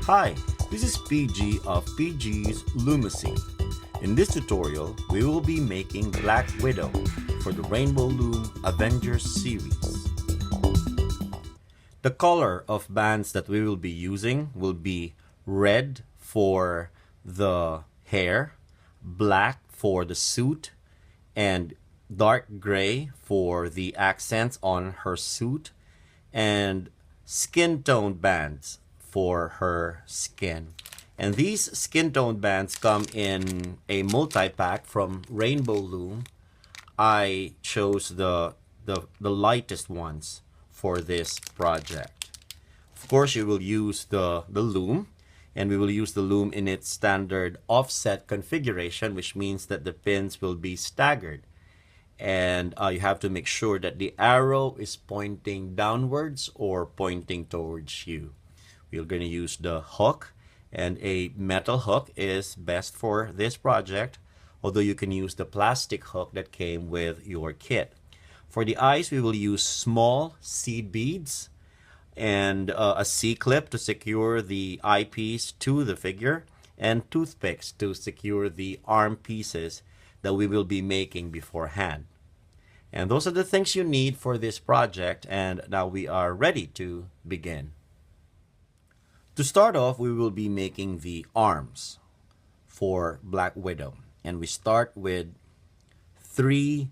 Hi, this is PG of PG's Lumacy. In this tutorial, we will be making Black Widow for the Rainbow Loom Avengers series. The color of bands that we will be using will be red for the hair, black for the suit, and dark gray for the accents on her suit, and skin tone bands for her skin. And these skin tone bands come in a multi-pack from Rainbow Loom. I chose the lightest ones for this project. Of course, you will use the loom, and we will use the loom in its standard offset configuration, which means that the pins will be staggered. And you have to make sure that the arrow is pointing downwards or pointing towards you. We're going to use the hook, and a metal hook is best for this project, although you can use the plastic hook that came with your kit. For the eyes, we will use small seed beads and a C-clip to secure the eyepiece to the figure, and toothpicks to secure the arm pieces that we will be making beforehand. And those are the things you need for this project, and now we are ready to begin. To start off, we will be making the arms for Black Widow, and we start with 3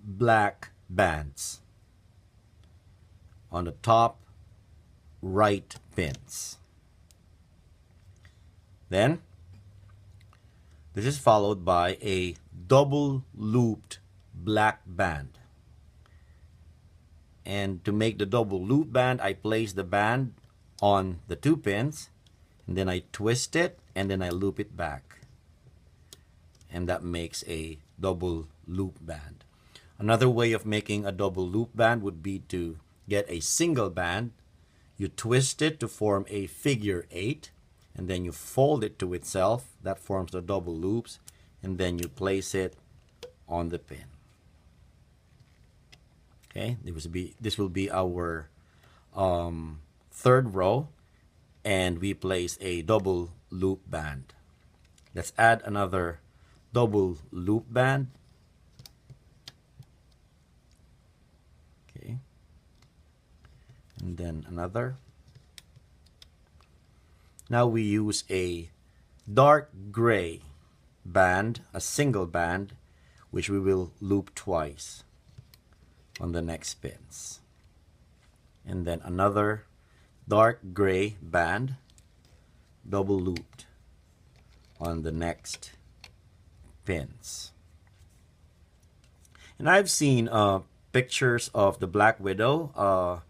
black bands on the top right pins. Then this is followed by a double looped black band. And to make the double loop band, I place the band on the 2 pins, and then I twist it, and then I loop it back. And that makes a double loop band. Another way of making a double loop band would be to get a single band, you twist it to form a figure 8, and then you fold it to itself. That forms the double loops, and then you place it on the pin. Okay, this will be our 3rd row, and we place a double loop band. Let's add another double loop band. Okay, and then another. Now we use a dark gray band, a single band, which we will loop twice on the next pins. And then another dark gray band, double looped on the next pins. And I've seen pictures of the Black Widow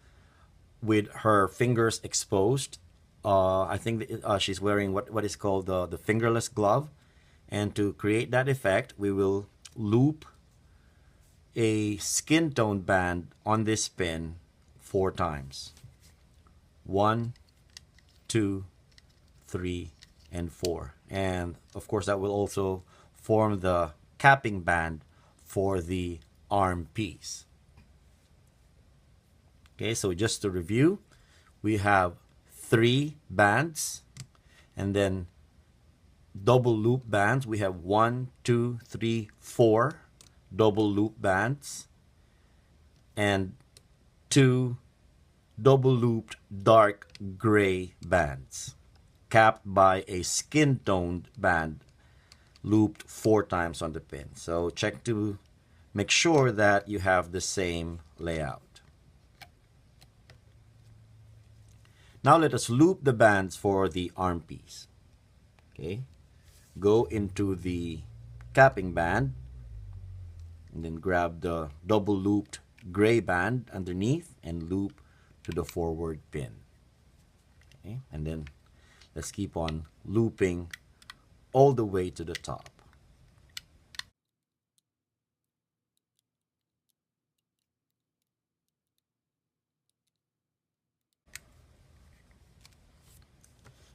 with her fingers exposed. I think she's wearing what is called the fingerless glove. And to create that effect, we will loop a skin tone band on this pin 4 times. 1, 2, 3, and 4. And of course, that will also form the capping band for the arm piece. Okay, so just to review, we have 3 bands, and then double loop bands. We have 1, 2, 3, 4 double loop bands, and 2 double looped dark gray bands, capped by a skin toned band looped 4 times on the pin. So check to make sure that you have the same layout. Now let us loop the bands for the arm piece. Okay, go into the capping band, and then grab the double looped gray band underneath and loop to the forward pin. Okay, and then let's keep on looping all the way to the top.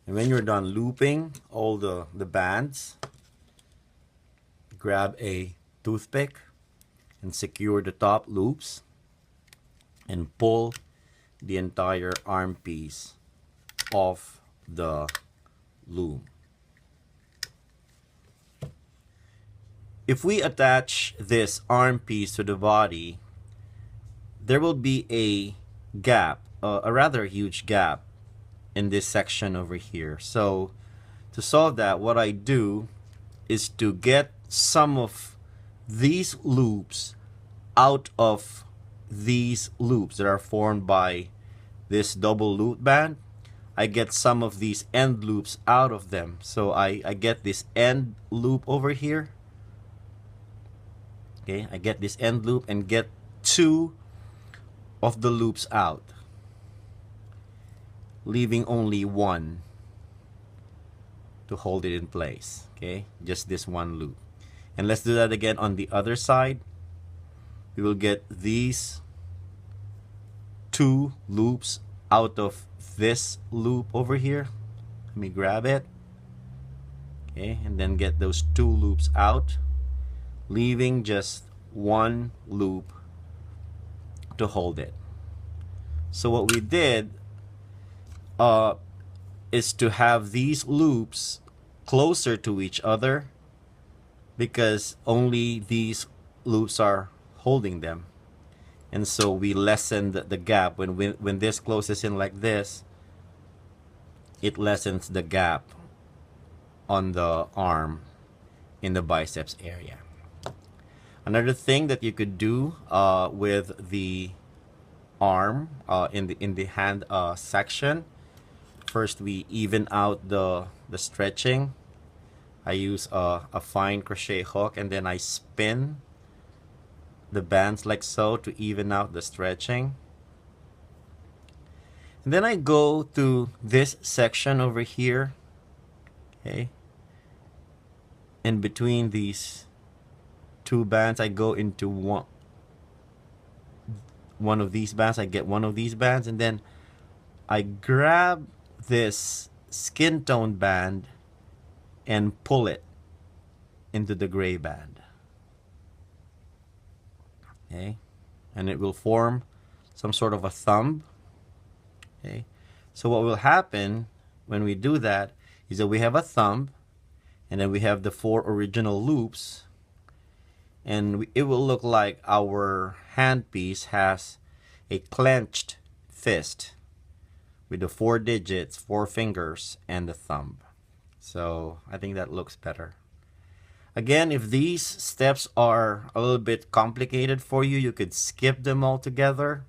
And when you're done looping all the bands, grab a toothpick and secure the top loops and pull the entire arm piece off the loom. If we attach this arm piece to the body, there will be a gap, a rather huge gap in this section over here. So to solve that, what I do is to get some of these loops out of these loops that are formed by this double loop band. I get some of these end loops out of them. So I get this end loop over here. Okay, I get this end loop and get two of the loops out, leaving only one to hold it in place. Okay, just this one loop. And let's do that again on the other side. We will get these two loops out of this loop over here. Let me grab it. Okay, and then get those two loops out, leaving just one loop to hold it. So what we did is to have these loops closer to each other, because only these loops are holding them. And so we lessened the gap. When this closes in like this, it lessens the gap on the arm in the biceps area. Another thing that you could do with the arm in the hand section, first we even out the stretching. I use a fine crochet hook, and then I spin the bands like so to even out the stretching. And then I go to this section over here. Okay, in between these two bands, I go into one of these bands. I get one of these bands, and then I grab this skin tone band and pull it into the gray band. Okay, and it will form some sort of a thumb. Okay, so what will happen when we do that is that we have a thumb, and then we have the four original loops, and it will look like our handpiece has a clenched fist with the 4 digits, 4 fingers, and the thumb. So I think that looks better. Again, if these steps are a little bit complicated for you, you could skip them altogether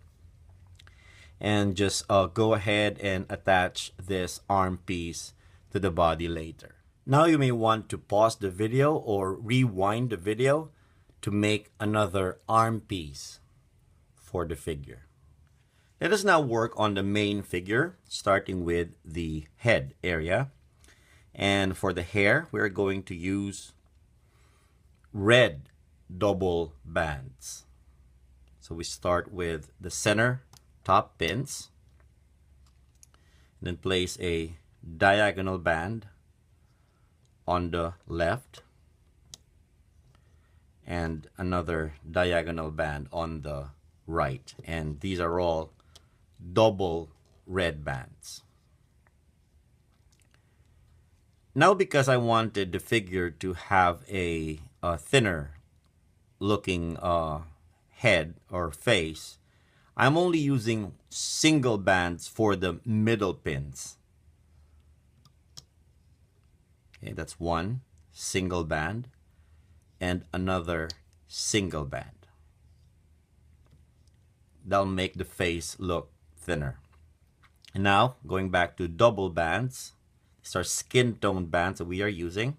and just go ahead and attach this arm piece to the body later. Now you may want to pause the video or rewind the video to make another arm piece for the figure. Let us now work on the main figure, starting with the head area. And for the hair, we're going to use red double bands. So we start with the center top pins, and then place a diagonal band on the left and another diagonal band on the right, and these are all double red bands. Now, because I wanted the figure to have a thinner looking head or face, I'm only using single bands for the middle pins. Okay, that's one single band and another single band. That'll make the face look thinner. And now, going back to double bands, these are skin tone bands that we are using.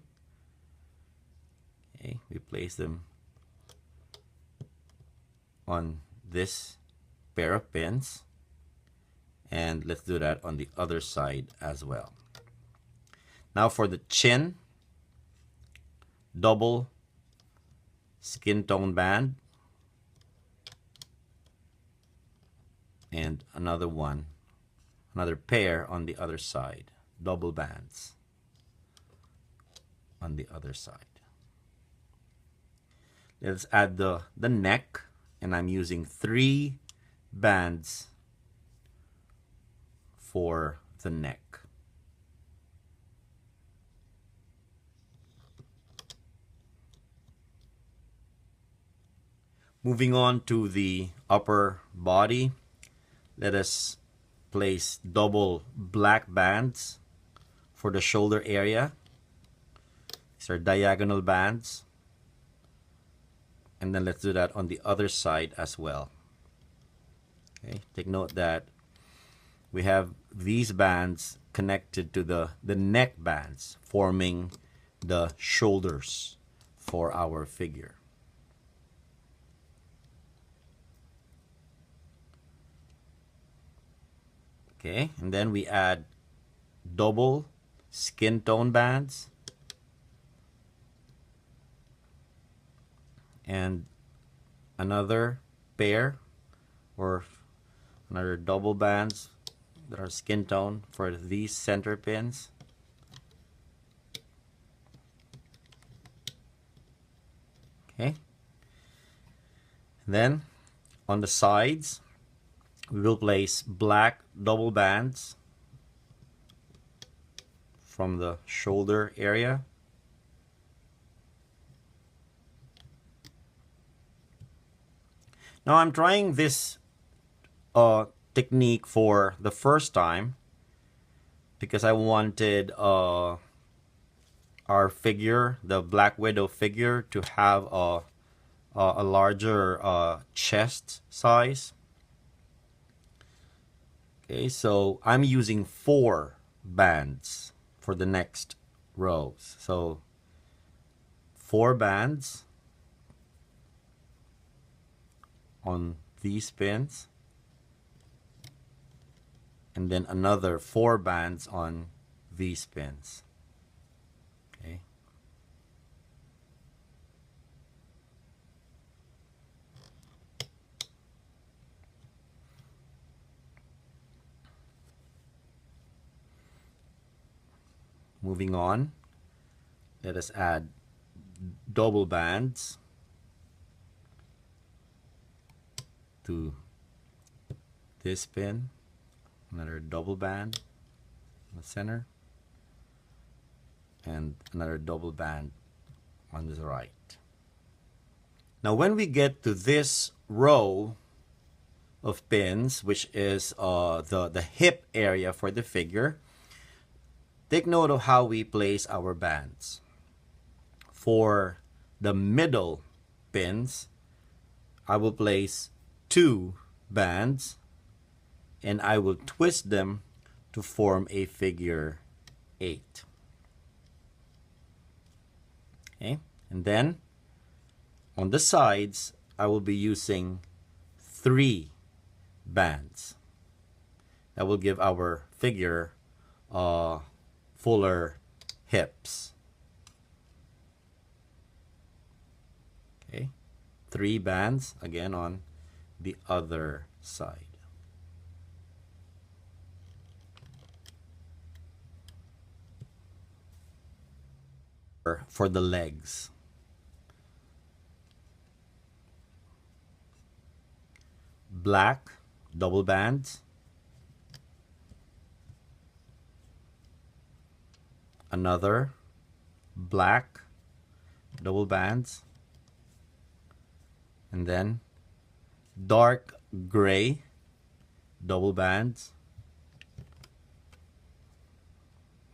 Okay, we place them on this pair of pins, and let's do that on the other side as well. Now for the chin, double skin tone band and another one, another pair on the other side, double bands on the other side. Let's add the neck, and I'm using 3 bands for the neck. Moving on to the upper body, let us place double black bands for the shoulder area. These are diagonal bands. And then let's do that on the other side as well. Okay, take note that we have these bands connected to the neck bands, forming the shoulders for our figure. Okay, and then we add double skin tone bands and another pair or another double bands that are skin tone for these center pins. Okay, then on the sides we will place black double bands from the shoulder area. Now I'm trying this technique for the first time because I wanted our figure, the Black Widow figure, to have a larger chest size. Okay, so I'm using 4 bands for the next rows. So 4 bands on these pins, and then another 4 bands on these pins. Okay. Moving on, let us add double bands to this pin, another double band in the center, and another double band on the right. Now when we get to this row of pins, which is the hip area for the figure, take note of how we place our bands. For the middle pins, I will place 2 bands and I will twist them to form a figure 8. Okay, and then on the sides, I will be using 3 bands. That will give our figure fuller hips. Okay, 3 bands again on the other side. For the legs, black double bands, another black double bands, and then dark gray double bands,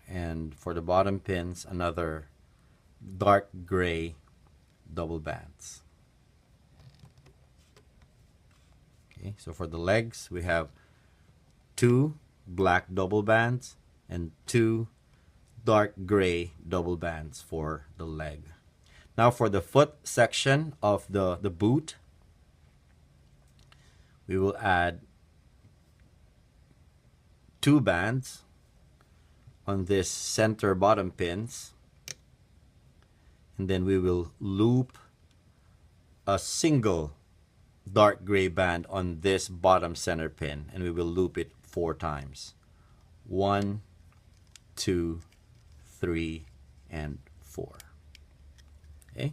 and for the bottom pins, another dark gray double bands. Okay, so for the legs, we have 2 black double bands and 2 dark gray double bands for the leg. Now for the foot section of the boot, we will add 2 bands on this center bottom pins, and then we will loop a single dark gray band on this bottom center pin, and we will loop it 4 times. 1, 2, 3, and 4. Okay,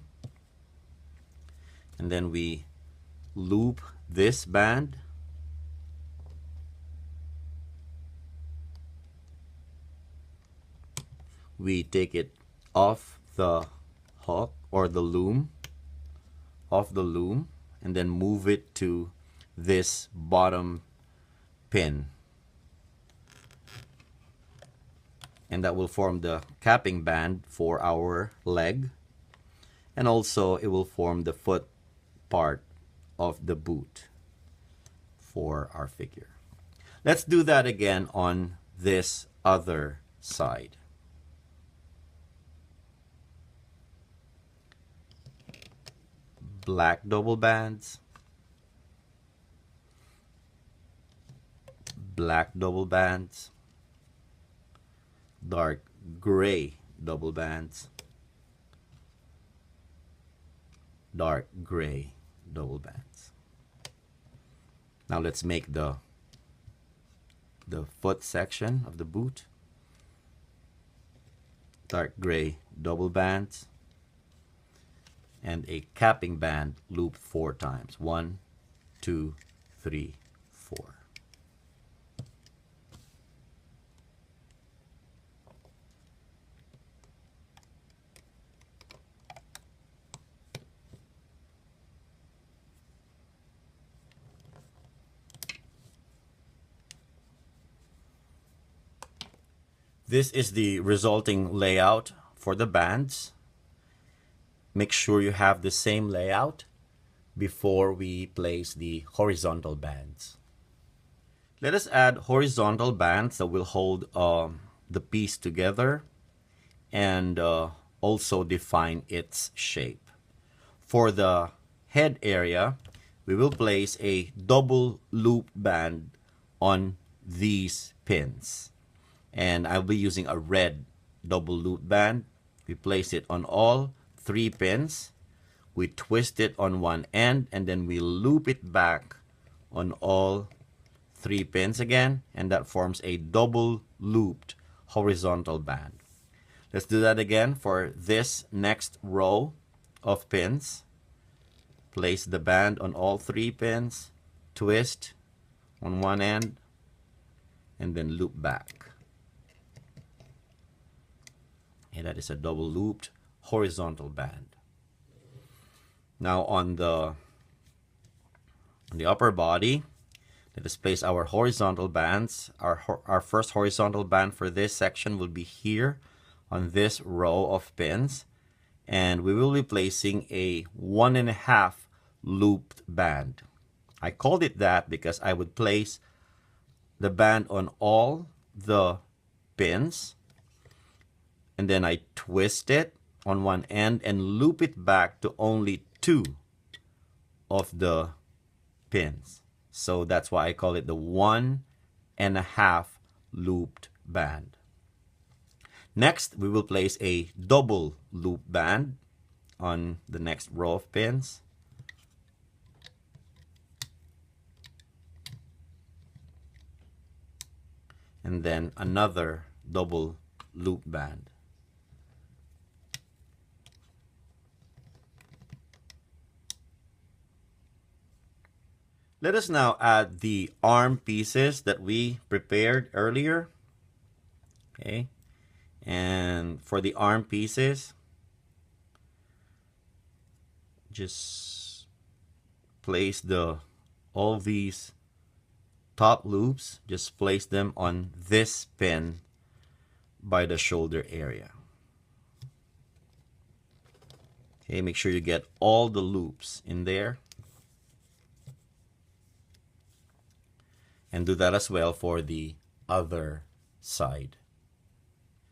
and then we loop this band, we take it off the hook or the loom, off the loom, and then move it to this bottom pin. And that will form the capping band for our leg. And also it will form the foot part of the boot for our figure. Let's do that again on this other side. Black double bands, black double bands, dark gray double bands, dark gray double bands. Now let's make the foot section of the boot. Dark gray double bands and a capping band looped 4 times. 1, 2, 3, 4. This is the resulting layout for the bands. Make sure you have the same layout before we place the horizontal bands. Let us add horizontal bands that will hold the piece together and also define its shape. For the head area, we will place a double loop band on these pins. And I'll be using a red double loop band. We place it on all 3 pins. We twist it on one end and then we loop it back on all 3 pins again, and that forms a double looped horizontal band. Let's do that again for this next row of pins. Place the band on all 3 pins, twist on one end, and then loop back. And that is a double looped horizontal band. Now on the upper body, let us place our horizontal bands. Our first horizontal band for this section will be here on this row of pins, and we will be placing a 1.5 looped band. I called it that because I would place the band on all the pins, and then I twist it on one end and loop it back to only 2 of the pins. So that's why I call it the 1.5 looped band. Next, we will place a double loop band on the next row of pins. And then another double loop band. Let us now add the arm pieces that we prepared earlier. Okay, and for the arm pieces, just place all these top loops, just place them on this pin by the shoulder area. Okay, make sure you get all the loops in there. And do that as well for the other side.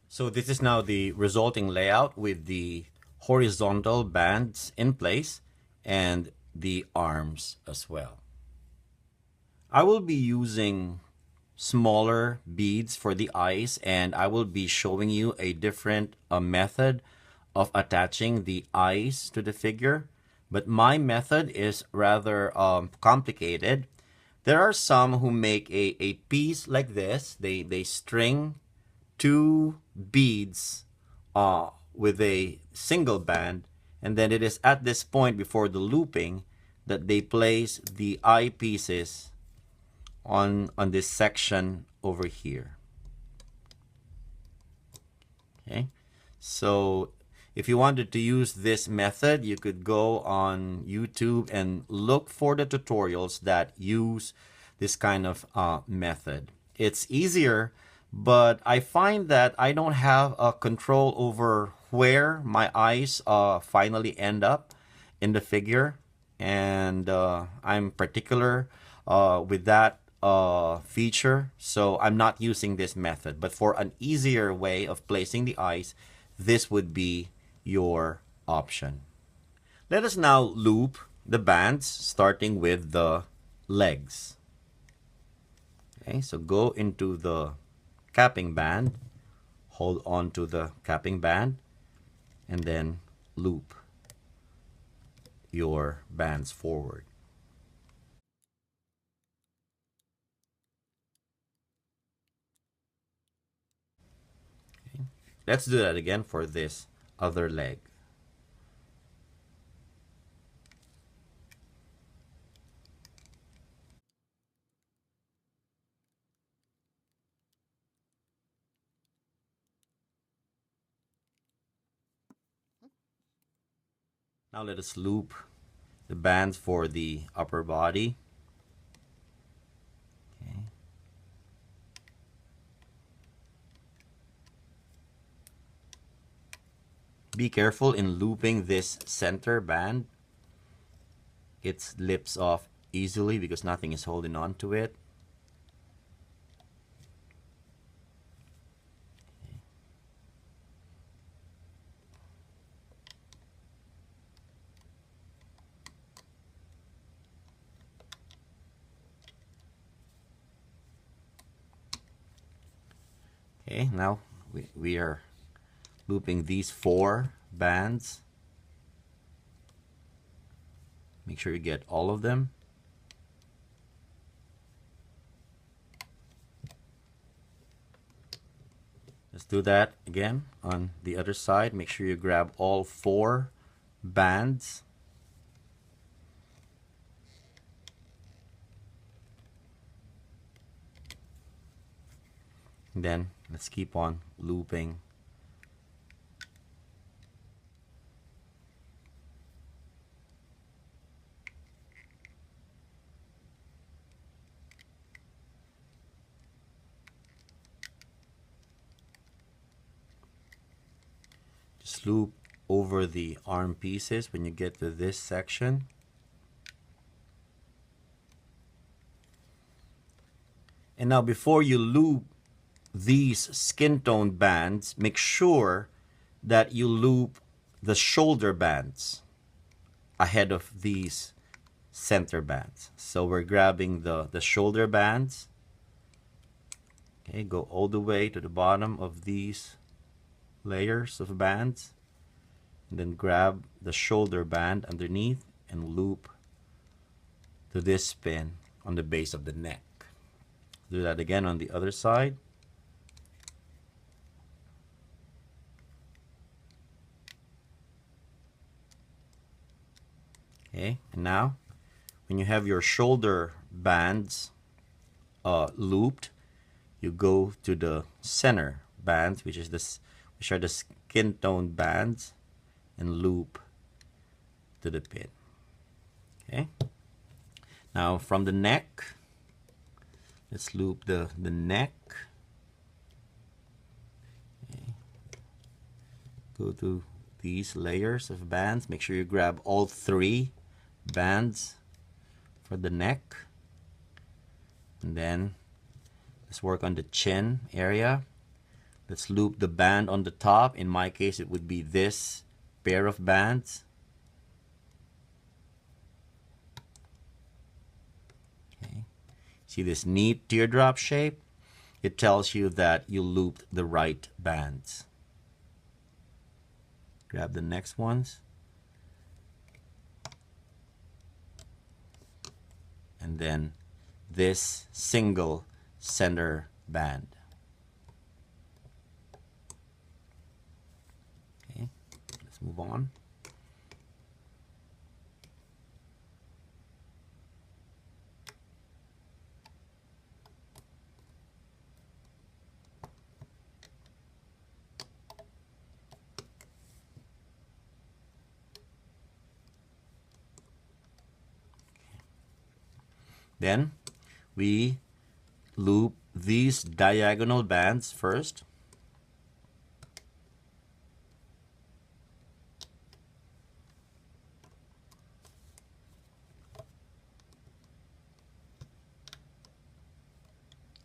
So this is now the resulting layout with the horizontal bands in place and the arms as well. I will be using smaller beads for the eyes, and I will be showing you a different method of attaching the eyes to the figure. But my method is rather complicated. There are some who make a piece like this. They string 2 beads with a single band, and then it is at this point before the looping that they place the eye pieces on this section over here. Okay, so If you wanted to use this method, you could go on YouTube and look for the tutorials that use this kind of method. It's easier, but I find that I don't have a control over where my eyes finally end up in the figure, and I'm particular with that feature, so I'm not using this method. But for an easier way of placing the eyes, this would be your option. Let us now loop the bands, starting with the legs. Okay, so go into the capping band, hold on to the capping band, and then loop your bands forward. Okay. Let's do that again for this other leg. Now let us loop the bands for the upper body. Okay. Be careful in looping this center band. It slips off easily because nothing is holding on to it. Okay, now we are looping these 4 bands. Make sure you get all of them. Let's do that again on the other side. Make sure you grab all 4 bands. And then let's keep on looping. Just loop over the arm pieces when you get to this section. And now before you loop these skin tone bands, make sure that you loop the shoulder bands ahead of these center bands. So we're grabbing the shoulder bands. Okay, go all the way to the bottom of these layers of bands, and then grab the shoulder band underneath and loop to this pin on the base of the neck. Do that again on the other side. Okay, and now when you have your shoulder bands looped, you go to the center bands, which are the skin tone bands, and loop to the pin. Okay. Now from the neck, let's loop the neck. Okay. Go to these layers of bands. Make sure you grab all 3 bands for the neck. And then let's work on the chin area. Let's loop the band on the top. In my case, it would be this pair of bands. Okay. See this neat teardrop shape? It tells you that you looped the right bands. Grab the next ones. And then this single center band. Okay, let's move on. Then we loop these diagonal bands first.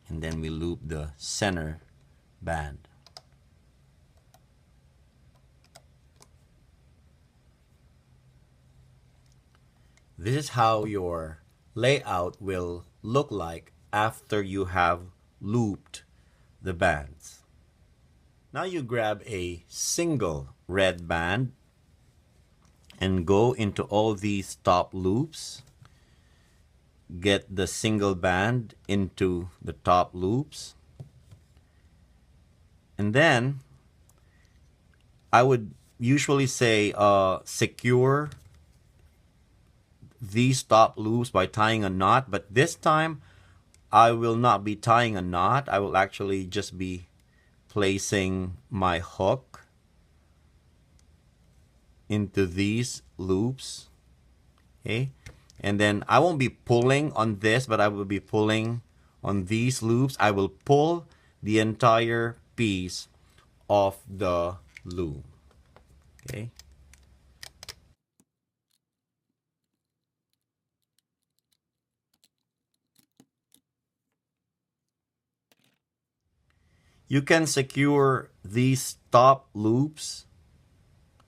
And then we loop the center band. This is how your layout will look like after you have looped the bands. Now you grab a single red band and go into all these top loops. Get the single band into the top loops. And then I would usually say secure these top loops by tying a knot, but this time I will not be tying a knot. I will actually just be placing my hook into these loops. Okay, and then I won't be pulling on this, but I will be pulling on these loops. I will pull the entire piece of the loom. Okay. You can secure these top loops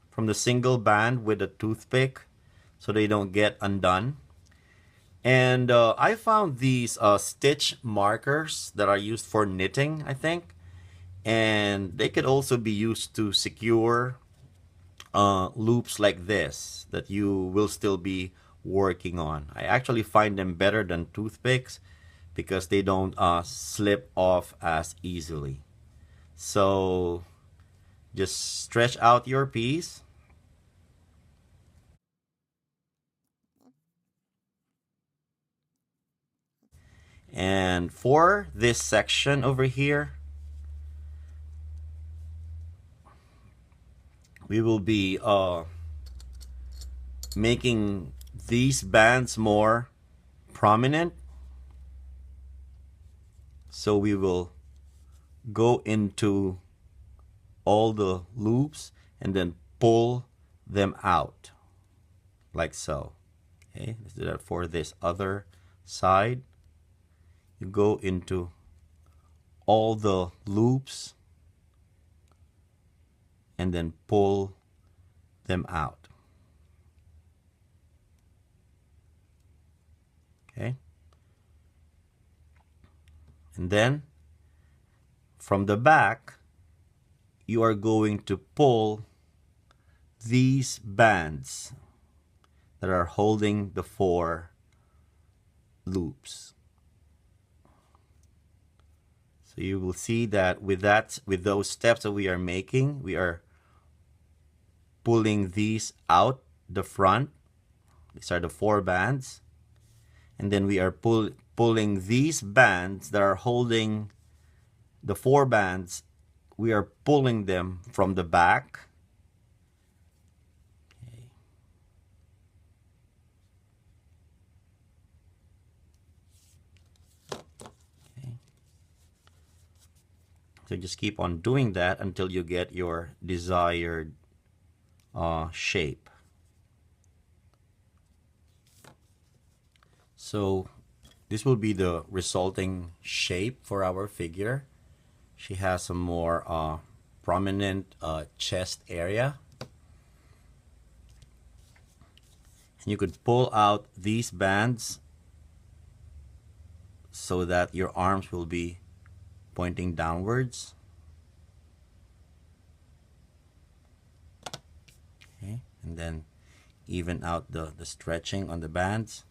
from the single band with a toothpick so they don't get undone. And I found these stitch markers that are used for knitting, I think. And they could also be used to secure loops like this that you will still be working on. I actually find them better than toothpicks because they don't slip off as easily. So just stretch out your piece. And for this section over here, we will be making these bands more prominent. So we will go into all the loops and then pull them out like so. Okay, let's do that for this other side. You go into all the loops and then pull them out. Okay, and then from the back you are going to pull these bands that are holding the 4 loops. So you will see that with those steps that we are making, we are pulling these out the front. These are the 4 bands. And then we are pulling these bands that are holding the 4 bands. We are pulling them from the back. So just keep on doing that until you get your desired shape. So this will be the resulting shape for our figure. She has a more prominent chest area. And you could pull out these bands so that your arms will be pointing downwards. Okay, and then even out the stretching on the bands.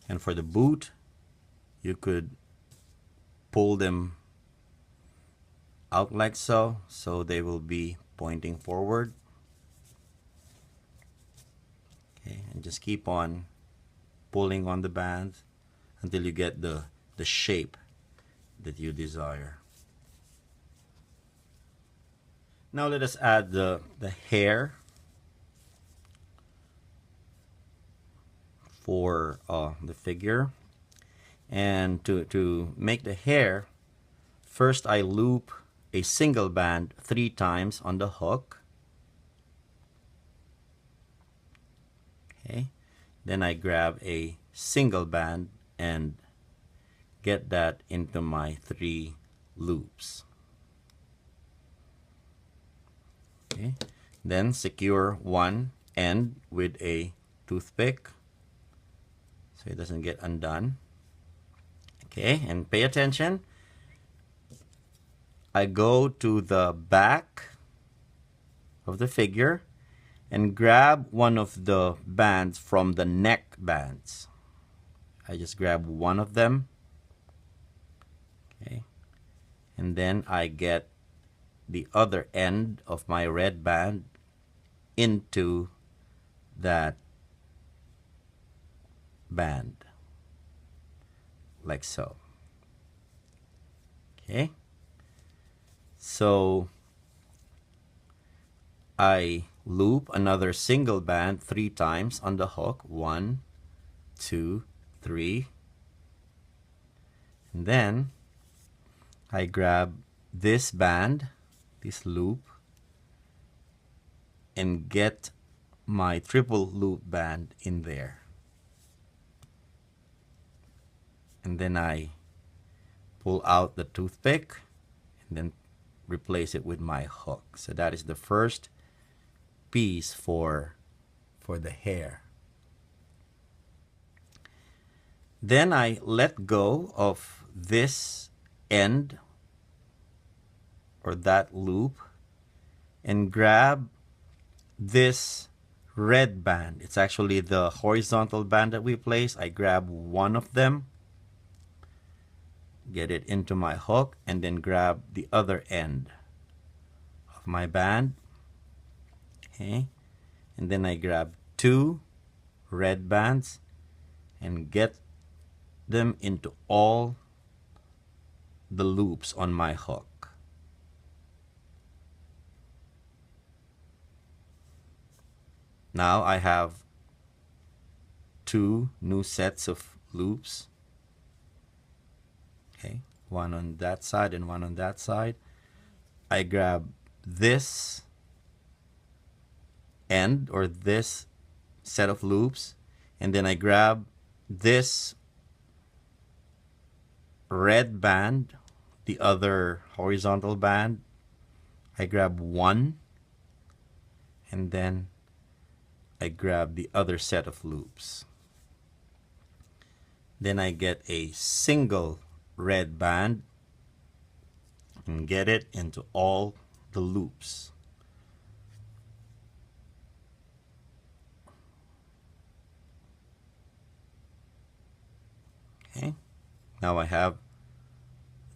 And for the boot, you could pull them out like so, so they will be pointing forward. Okay, and just keep on pulling on the bands until you get the shape that you desire. Now let us add the hair. for the figure. And to make the hair, first I loop a single band 3 times on the hook. Okay. Then I grab a single band and get that into my 3 loops. Okay. Then secure one end with a toothpick so it doesn't get undone. Okay, and pay attention. I go to the back of the figure and grab one of the bands from the neck bands. I just grab one of them. Okay, and then I get the other end of my red band into that band, like so. Okay, so I loop another single band 3 times on the hook. 1, 2, 3. And then I grab this band, this loop, and get my triple loop band in there. And then I pull out the toothpick and then replace it with my hook. So that is the first piece for the hair. Then I let go of this end or that loop and grab this red band. It's actually the horizontal band that we place. I grab one of them, get it into my hook, and then grab the other end of my band. Okay, and then I grab 2 red bands and get them into all the loops on my hook. Now I have 2 new sets of loops. Okay, one on that side and one on that side. I grab this end or this set of loops, and then I grab this red band, the other horizontal band. I grab one, and then I grab the other set of loops. Then I get a single red band and get it into all the loops. Okay, now I have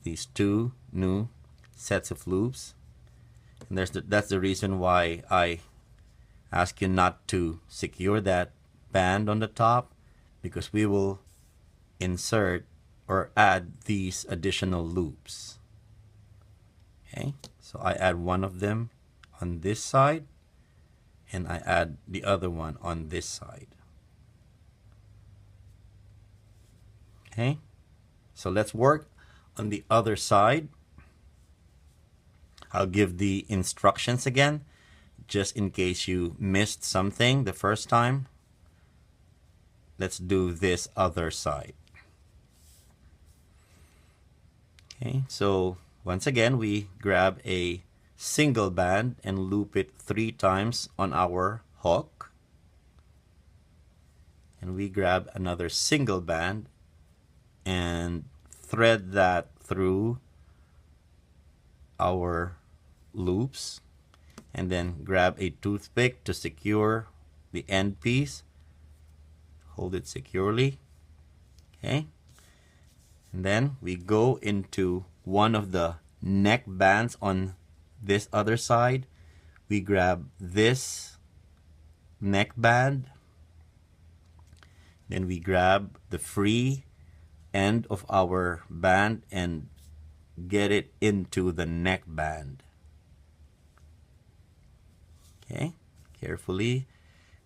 these 2 new sets of loops, and that's the reason why I ask you not to secure that band on the top, because we will insert or add these additional loops. Okay, so I add one of them on this side and I add the other one on this side. Okay, so let's work on the other side. I'll give the instructions again, just in case you missed something the first time. Let's do this other side. Okay, so once again, we grab a single band and loop it 3 times on our hook. And we grab another single band and thread that through our loops, and then grab a toothpick to secure the end piece. Hold it securely. Okay, and then we go into one of the neck bands on this other side. We grab this neck band, then we grab the free end of our band and get it into the neck band. Okay, carefully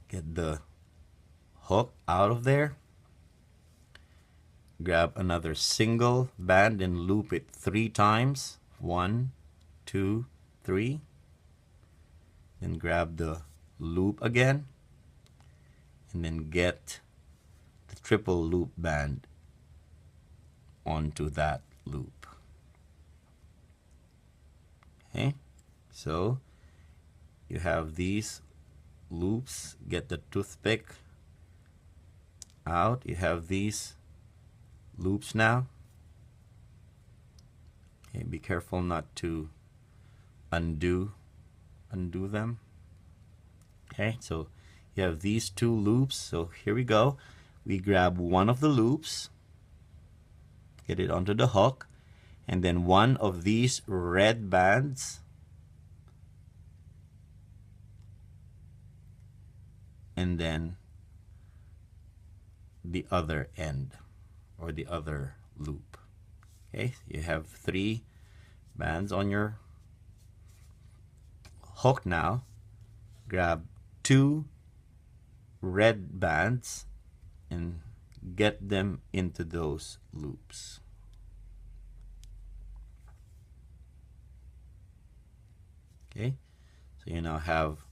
get the hook out of there. Grab another single band and loop it 3 times. 1, 2, 3. Then grab the loop again. And then get the triple loop band onto that loop. Okay, so you have these loops. Get the toothpick out. You have these loops now. Okay, be careful not to undo them. Okay, so you have these 2 loops. So here we go. We grab one of the loops, get it onto the hook, and then one of these red bands, and then the other end or the other loop. Okay, you have 3 bands on your hook now. Grab 2 red bands and get them into those loops. Okay, so you now have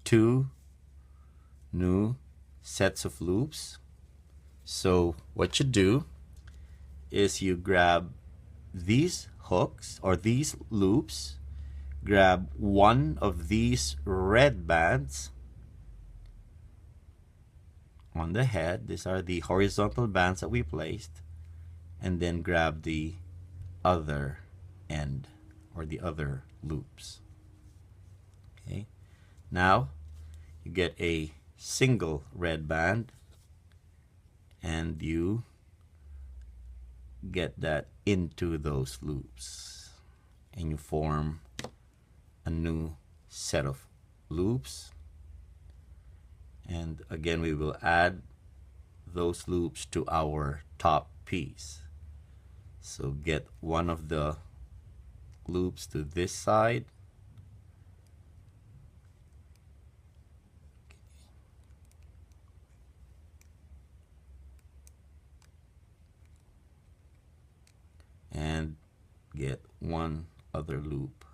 2 new sets of loops. So what you do is you grab these hooks or these loops, grab one of these red bands on the head. These are the horizontal bands that we placed, and then grab the other end or the other loops. Okay, now you get a single red band and you get that into those loops and you form a new set of loops. And again, we will add those loops to our top piece. So get one of the loops to this side. And get one other loop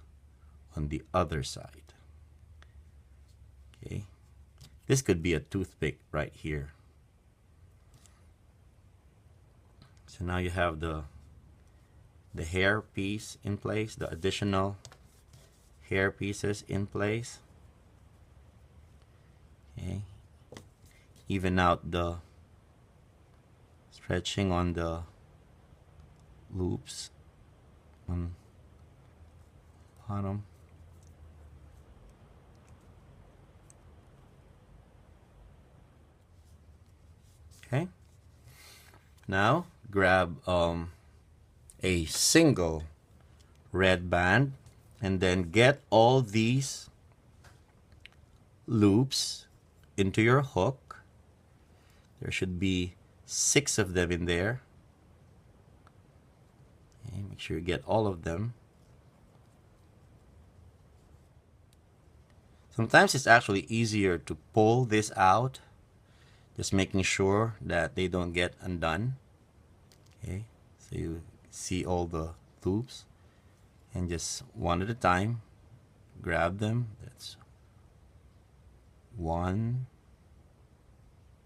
on the other side. Okay, this could be a toothpick right here. So now you have the hair piece in place, the additional hair pieces in place. Okay, even out the stretching on the loops on bottom. Okay, now grab a single red band and then get all these loops into your hook. There should be 6 of them in there. Okay, make sure you get all of them. Sometimes it's actually easier to pull this out, just making sure that they don't get undone. Okay, so you see all the loops, and just one at a time grab them. That's 1,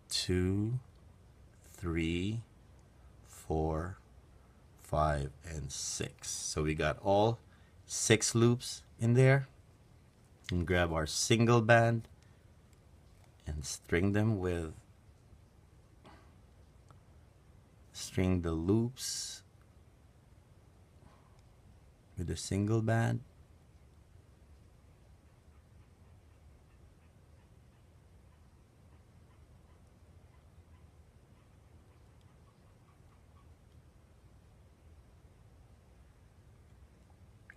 2, 3, 4, 5, and 6. So we got all 6 loops in there. And grab our single band and string the loops with a single band.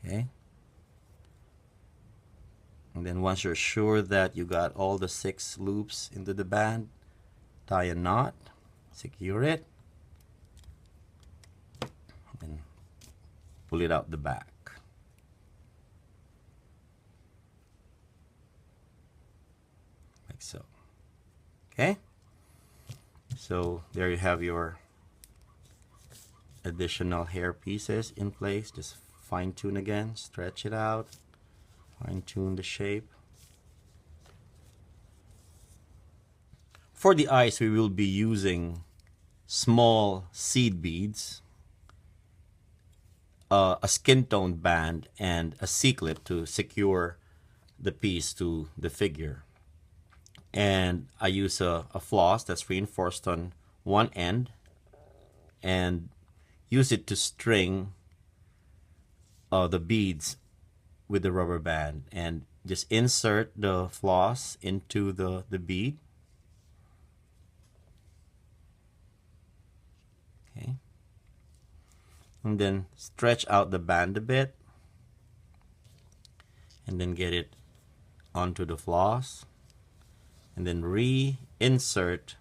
Okay. And then once you're sure that you got all the 6 loops into the band, tie a knot, secure it, and pull it out the back. Like so. Okay? So there you have your additional hair pieces in place. Just fine tune again, stretch it out, fine tune the shape. For the eyes, we will be using small seed beads, a skin tone band, and a C-clip to secure the piece to the figure. And I use a floss that's reinforced on one end and use it to string the beads with the rubber band, and just insert the floss into the bead. Okay. And then stretch out the band a bit, and then get it onto the floss, and then reinsert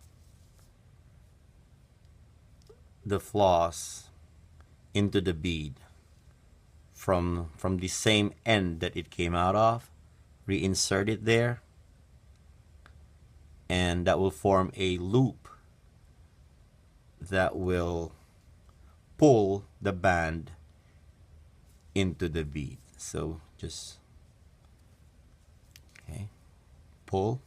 the floss into the bead from the same end that it came out of. Reinsert it there, and that will form a loop that will pull the band into the bead. So just pull,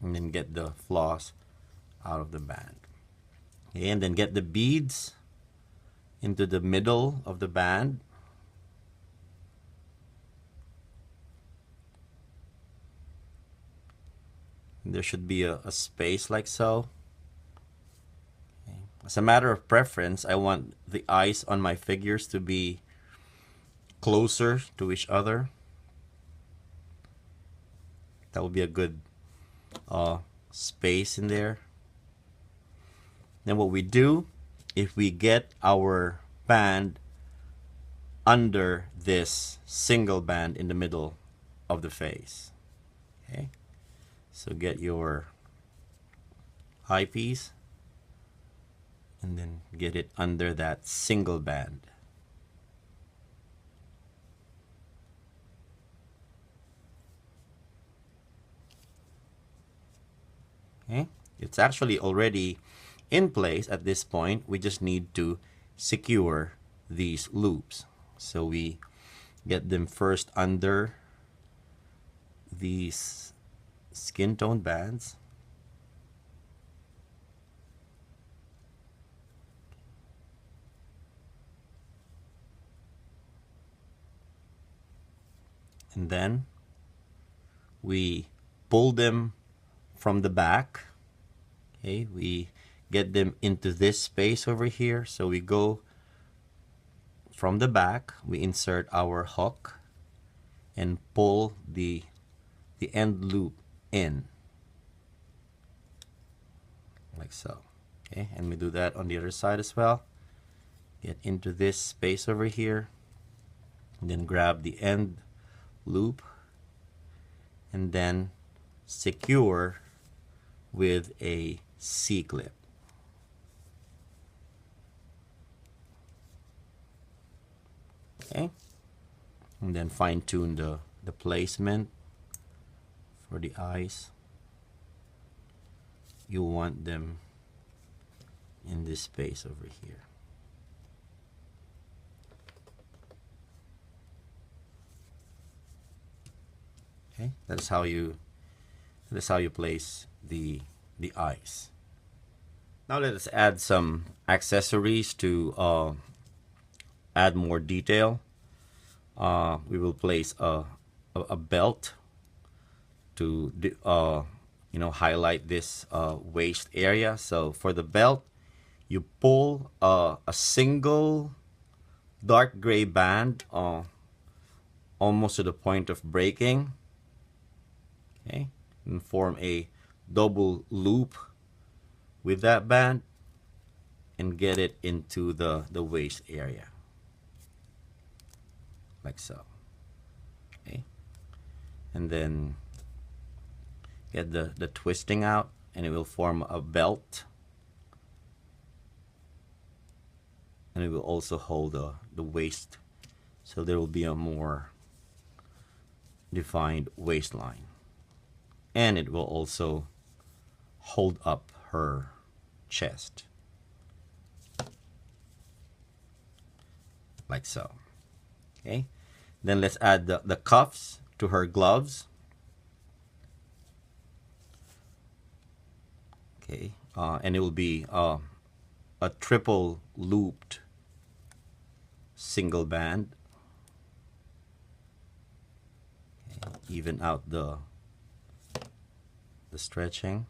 and then get the floss out of the band. Okay, and then get the beads into the middle of the band. And there should be a space like so. Okay. As a matter of preference, I want the eyes on my figures to be closer to each other. That would be a good space in there. Then what we do, if we get our band under this single band in the middle of the face. Okay, so get your eyepiece and then get it under that single band. Okay, it's actually already in place at this point. We just need to secure these loops. So we get them first under these skin tone bands. And then we pull them from the back. Okay, we get them into this space over here. So we go from the back, we insert our hook and pull the end loop in, like so. Okay, and we do that on the other side as well. Get into this space over here, and then grab the end loop, and then secure with a C-clip. Okay, and then fine tune the placement for the eyes. You want them in this space over here. Okay, that's how you place the eyes. Now let us add some accessories to add more detail. We will place a belt to highlight this waist area. So for the belt, you pull a single dark gray band almost to the point of breaking. Okay, and form a double loop with that band and get it into the waist area, like so. Okay, and then get the twisting out, and it will form a belt. and it will also hold the waist, so there will be a more defined waistline, and it will also hold up her chest like so. Okay, then let's add the cuffs to her gloves. Okay, and it will be a triple looped single band. Okay, even out the stretching.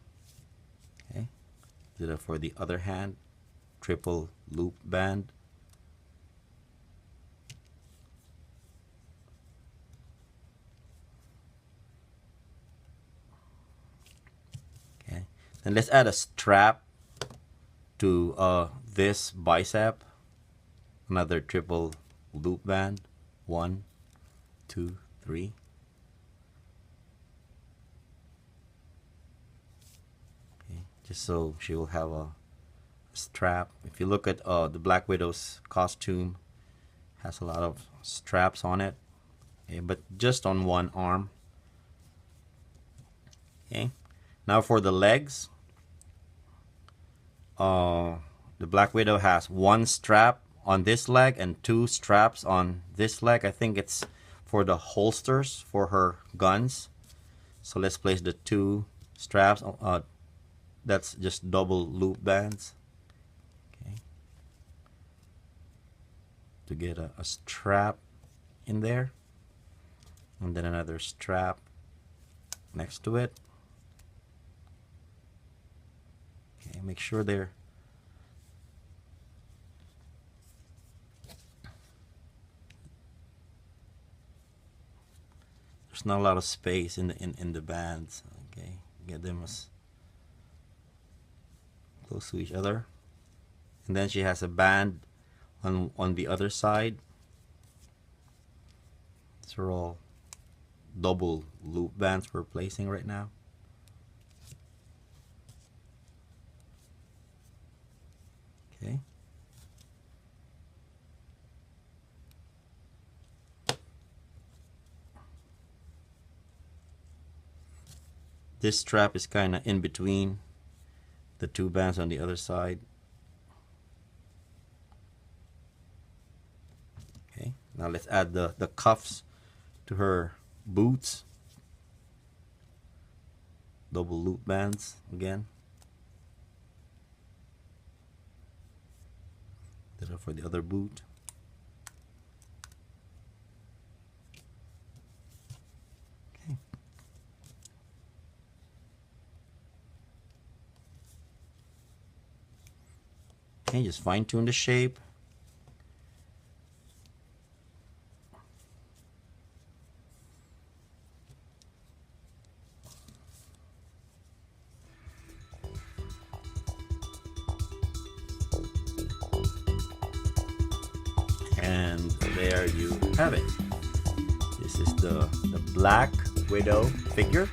Okay, do that for the other hand, triple loop band. Okay, then let's add a strap to this bicep. Another triple loop band. 1, 2, 3. Okay, just so she will have a strap. If you look at the Black Widow's costume, has a lot of straps on it. Okay, but just on one arm. Okay, now for the legs, the Black Widow has one strap on this leg and 2 straps on this leg. I think it's for the holsters for her guns. So let's place the 2 straps. That's just double loop bands. Okay, to get a strap in there, and then another strap next to it. Okay, make sure there's not a lot of space in the bands. Okay, get them as close to each other, and then she has a band on the other side. These are all double loop bands we're placing right now. Okay. This strap is kind of in between the 2 bands on the other side. Okay, now let's add the cuffs to her boots. Double loop bands again. Did it for the other boot. Okay. Okay, just fine tune the shape. And there you have it. This is the Black Widow figure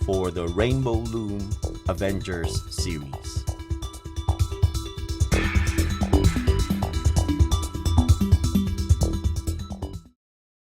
for the Rainbow Loom Avengers series.